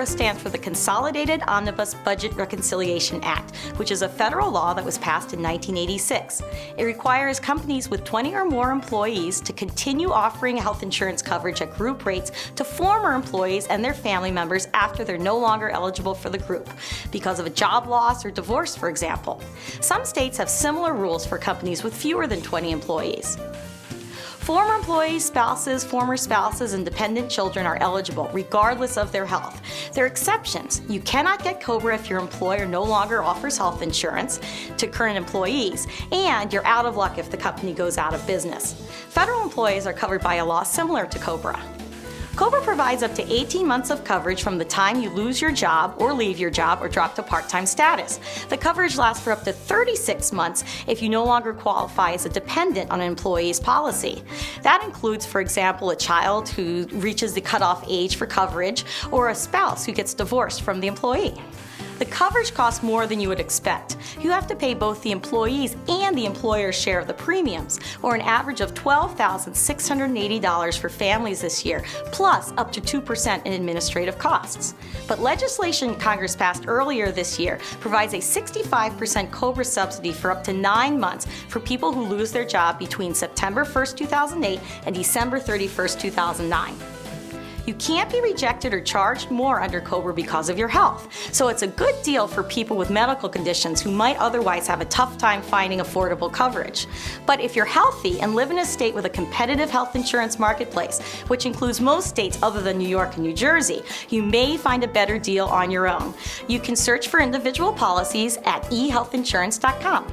COBRA stands for the Consolidated Omnibus Budget Reconciliation Act, which is a federal law that was passed in 1986. It requires companies with 20 or more employees to continue offering health insurance coverage at group rates to former employees and their family members after they're no longer eligible for the group, because of a job loss or divorce, for example. Some states have similar rules for companies with fewer than 20 employees. Former employees, spouses, former spouses, and dependent children are eligible, regardless of their health. There are exceptions. You cannot get Cobra if your employer no longer offers health insurance to current employees, and you're out of luck if the company goes out of business. Federal employees are covered by a law similar to Cobra. Cobra provides up to 18 months of coverage from the time you lose your job or leave your job or drop to part-time status. The coverage lasts for up to 36 months if you no longer qualify as a dependent on an employee's policy. That includes, for example, a child who reaches the cutoff age for coverage or a spouse who gets divorced from the employee. The coverage costs more than you would expect. You have to pay both the employees and the employer's share of the premiums, or an average of $12,680 for families this year, plus up to 2% in administrative costs. But legislation Congress passed earlier this year provides a 65% Cobra subsidy for up to 9 months for people who lose their job between September 1st, 2008 and December 31st, 2009. You can't be rejected or charged more under Cobra because of your health, so it's a good deal for people with medical conditions who might otherwise have a tough time finding affordable coverage. But if you're healthy and live in a state with a competitive health insurance marketplace, which includes most states other than New York and New Jersey, you may find a better deal on your own. You can search for individual policies at ehealthinsurance.com.